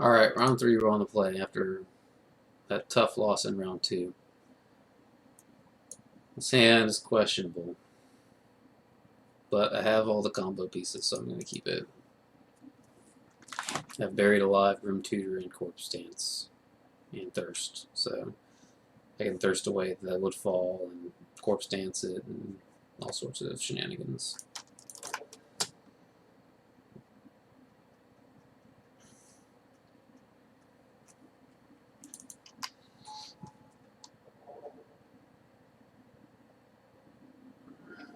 Alright, round 3 we're on the play after that tough loss in round 2. This hand is questionable, but I have all the combo pieces, so I'm going to keep it. I have Buried Alive, Grim Tutor, and Corpse Dance, and Thirst. So I can Thirst away the Woodfall and Corpse Dance it, and all sorts of shenanigans.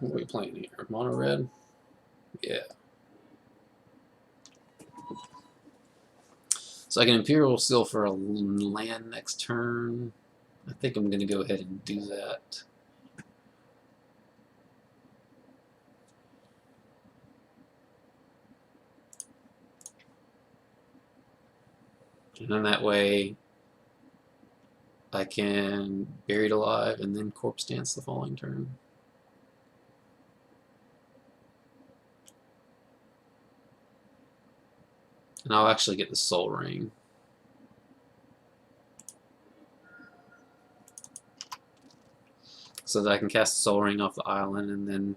What are we playing here? Mono red? Yeah. So I can Imperial Seal for a land next turn. I think I'm going to go ahead and do that. And then that way I can Buried Alive and then Corpse Dance the following turn. And I'll actually get the Soul Ring. So that I can cast the Soul Ring off the island and then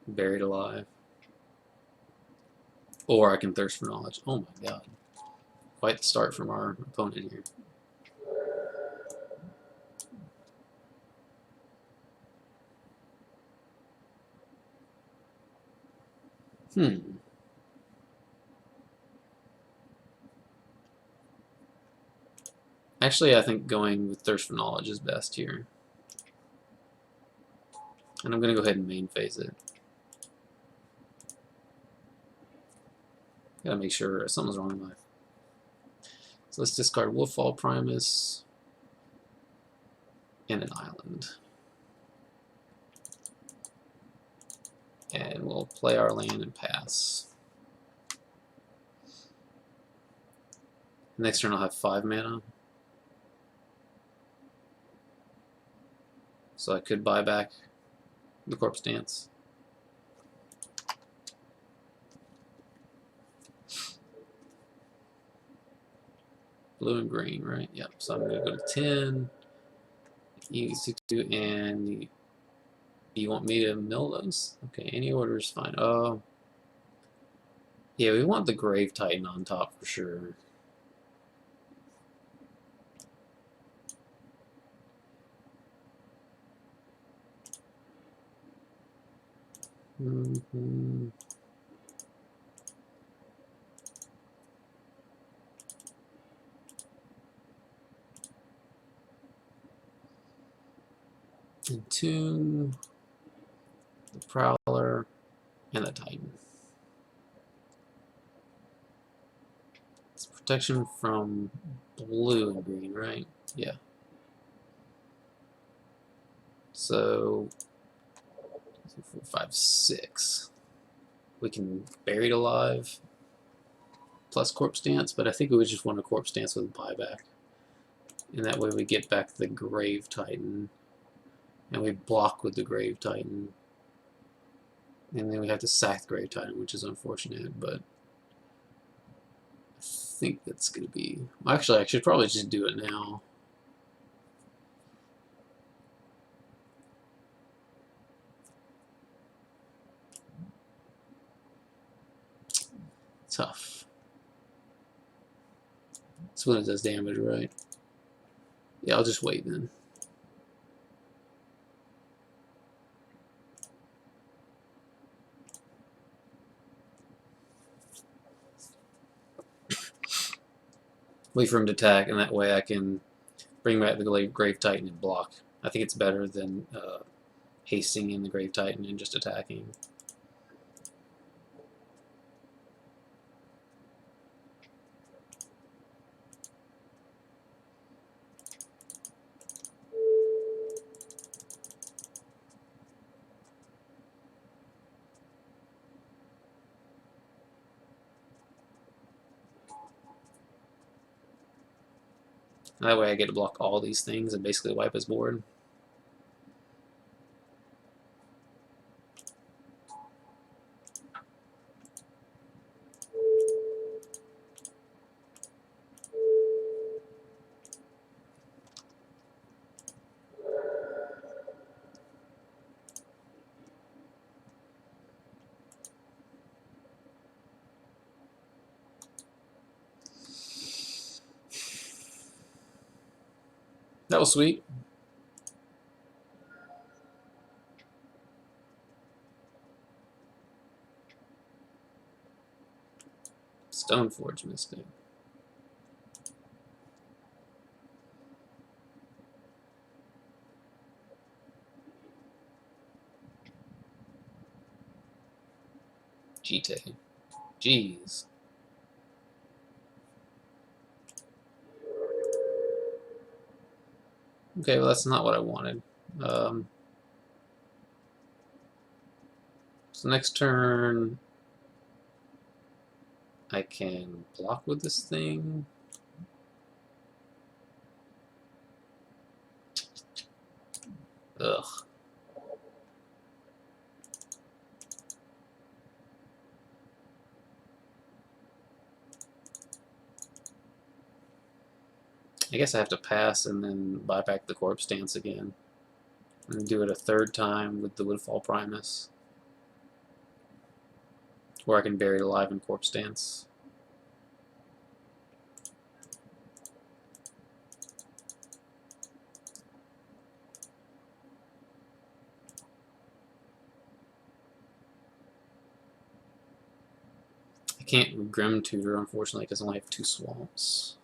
Buried Alive. Or I can Thirst for Knowledge. Oh my god. Quite the start from our opponent here. Actually, I think going with Thirst for Knowledge is best here. And I'm going to go ahead and main phase it. Gotta make sure something's wrong with my... So let's discard Wolffall Primus and an island. And we'll play our land and pass. Next turn I'll have 5 mana. So I could buy back the Corpse Dance. Blue and green, right? Yep. So I'm going to go to 10. E62, and you want me to mill those? Okay, any order is fine. Oh. Yeah, we want the Grave Titan on top for sure. Mm-hmm. Entomb, the Prowler, and the Titan. It's protection from blue and green, right? Yeah. So 2, 4, 5, 6. We can Buried Alive plus Corpse Dance, but I think we would just want a Corpse Dance with buyback. And that way we get back the Grave Titan. And we block with the Grave Titan. And then we have to sack the Grave Titan, which is unfortunate, but I think that's going to be... Actually, I should probably just do it now. Tough. That's when it does damage, right? Yeah, I'll just wait then. Wait for him to attack, and that way I can bring back the Grave Titan and block. I think it's better than hasting in the Grave Titan and just attacking. That way I get to block all these things and basically wipe his board. That was sweet. Stoneforge Mystic. Jite. Jeez. Okay, well that's not what I wanted. So next turn, I can block with this thing. Ugh. I guess I have to pass and then buy back the Corpse Dance again. And do it a third time with the Woodfall Primus. Or I can bury it alive in Corpse Dance. I can't Grim Tutor, unfortunately, because I only have 2 swamps.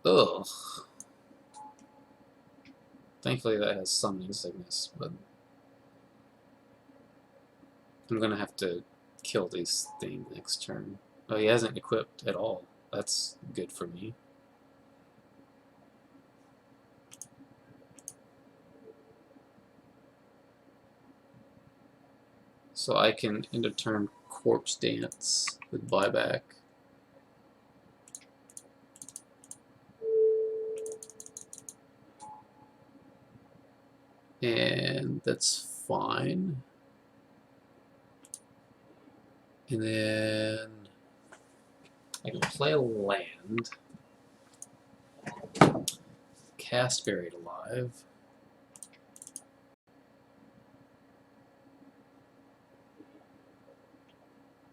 Ugh. Thankfully that has Summoning Sickness, but I'm gonna have to kill these things next turn. Oh, he hasn't equipped at all. That's good for me. So I can end of turn Corpse Dance with buyback. And that's fine. And then I can play a land, cast Buried Alive,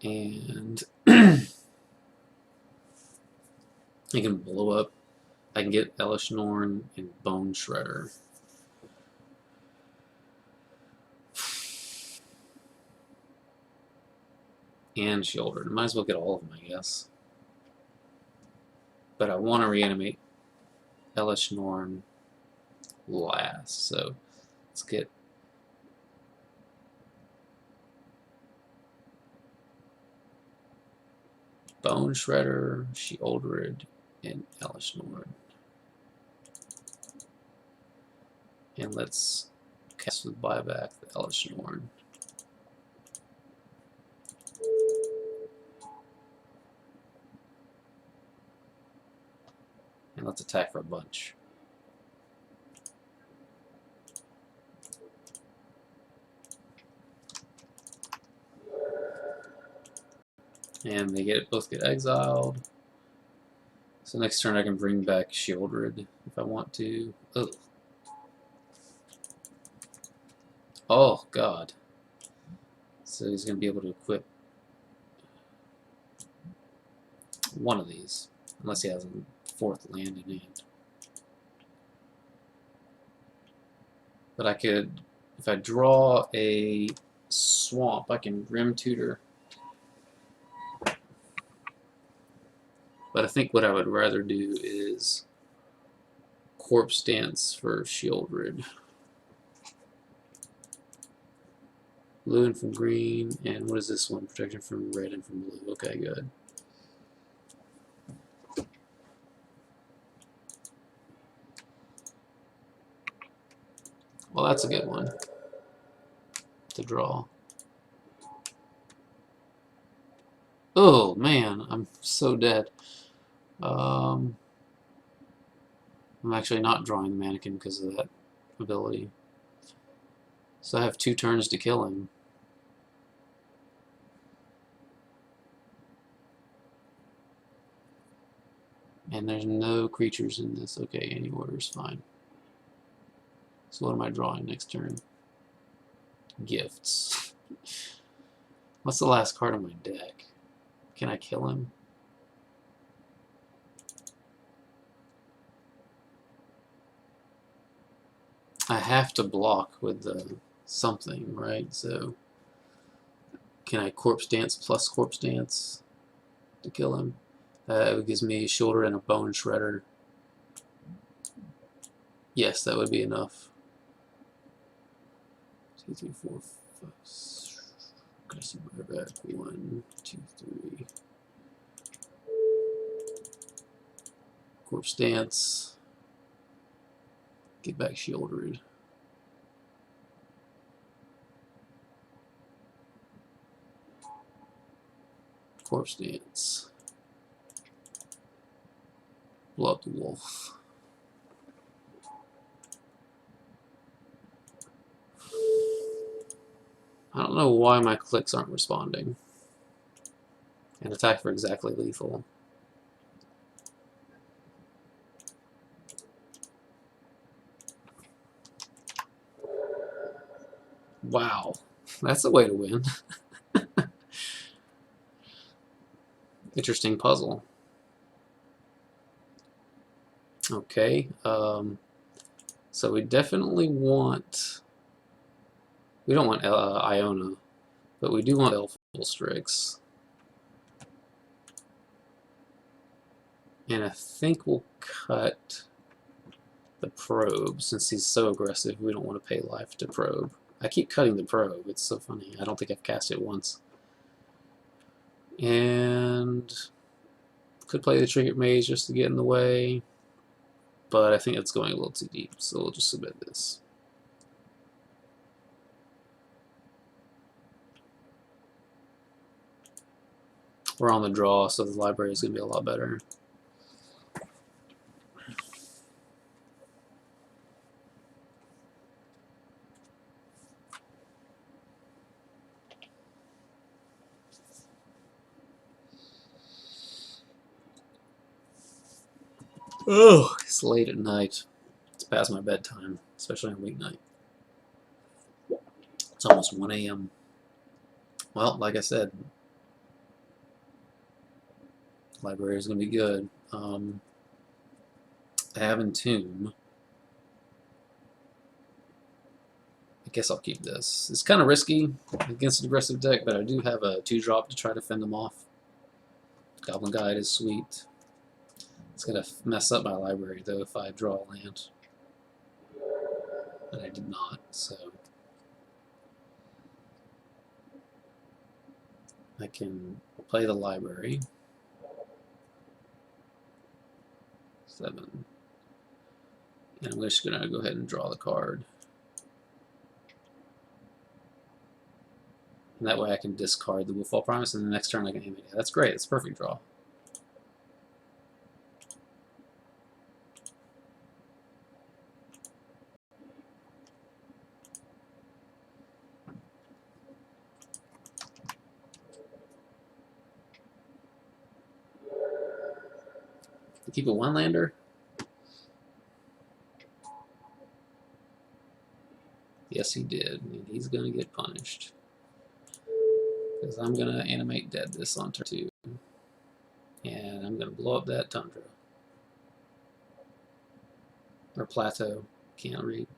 and I can blow up. I can get Elesh Norn and Bone Shredder. And Shieldred. Might as well get all of them, I guess. But I want to reanimate Elesh Norn last, so let's get Bone Shredder, Shieldred, and Elesh Norn. And let's cast with buyback the Elesh Norn. And let's attack for a bunch. And they both get exiled. So next turn I can bring back Shieldred if I want to. Ugh. Oh god. So he's going to be able to equip one of these, unless he has a 4th land in hand. But I could, if I draw a swamp, I can Grim Tutor. But I think what I would rather do is Corpse Dance for Shieldred. Blue and from green, and what is this one? Protection from red and from blue. Okay, good. Well, that's a good one to draw. Oh man, I'm so dead. I'm actually not drawing the mannequin because of that ability. So I have 2 turns to kill him. And there's no creatures in this. Okay, any order is fine. So what am I drawing next turn? Gifts. What's the last card on my deck? Can I kill him? I have to block with the something, right? So can I Corpse Dance plus Corpse Dance to kill him? It gives me a shoulder and a bone shredder. Yes, that would be enough. 2, 3, 4, 5. Gotta see where back. 1, 2, 3. Corpse Dance. Get back shouldered. Corpse Dance. Blow up the wolf. I don't know why my clicks aren't responding. And attack for exactly lethal. Wow, that's a way to win. Interesting puzzle. Okay, so we definitely want... We don't want Iona, but we do want Elfable Strix. And I think we'll cut the probe, since he's so aggressive, we don't want to pay life to probe. I keep cutting the probe, it's so funny. I don't think I've cast it once. And could play the Trinket Mage just to get in the way, but I think it's going a little too deep, so we'll just submit this. We're on the draw, so the library is going to be a lot better. Oh, it's late at night. It's past my bedtime, especially on weeknight. It's almost 1 a.m. Well, like I said, library is going to be good. I have Entomb. I guess I'll keep this. It's kind of risky against an aggressive deck, but I do have a 2-drop to try to fend them off. Goblin Guide is sweet. It's going to mess up my library, though, if I draw a land. And I did not, so... I can play the library. 7. And I'm just going to go ahead and draw the card. And that way I can discard the Wolffall Primus, and the next turn I can aim it. Yeah, that's great. That's a perfect draw. Keep a 1-lander? Yes, he did. And he's going to get punished. Because I'm going to animate Dead this on turn 2. And I'm going to blow up that Tundra. Or Plateau. Can't read.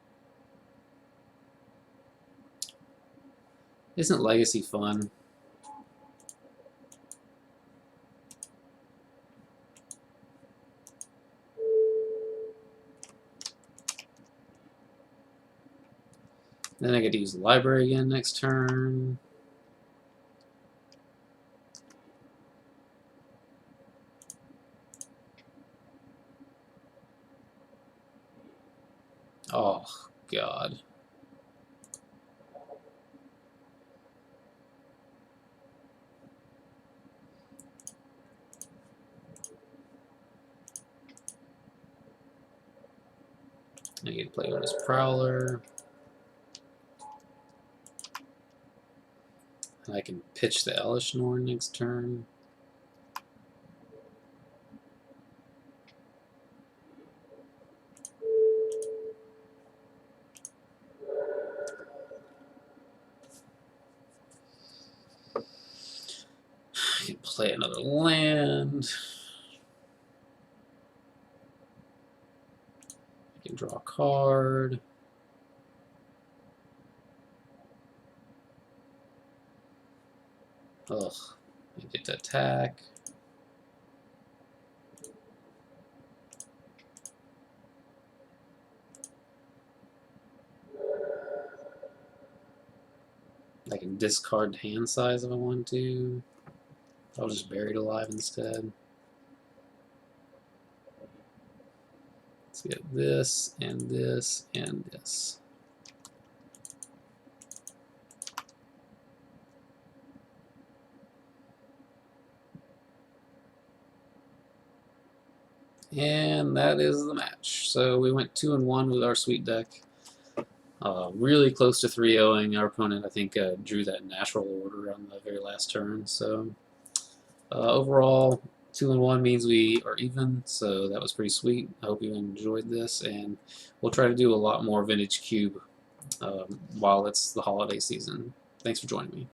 Isn't Legacy fun? Then I get to use the library again next turn. Oh, God. I get to play with his Prowler. I can pitch the Elishnorn next turn. I can play another land. I can draw a card. Ugh, I get to attack. I can discard hand size if I want to. I'll just bury it alive instead. Let's get this and this and this. And that is the match. So we went 2-1 with our sweet deck. Really close to 3-0ing. Our opponent, I think, drew that natural order on the very last turn. So overall, 2-1 means we are even. So that was pretty sweet. I hope you enjoyed this, and we'll try to do a lot more Vintage Cube while it's the holiday season. Thanks for joining me.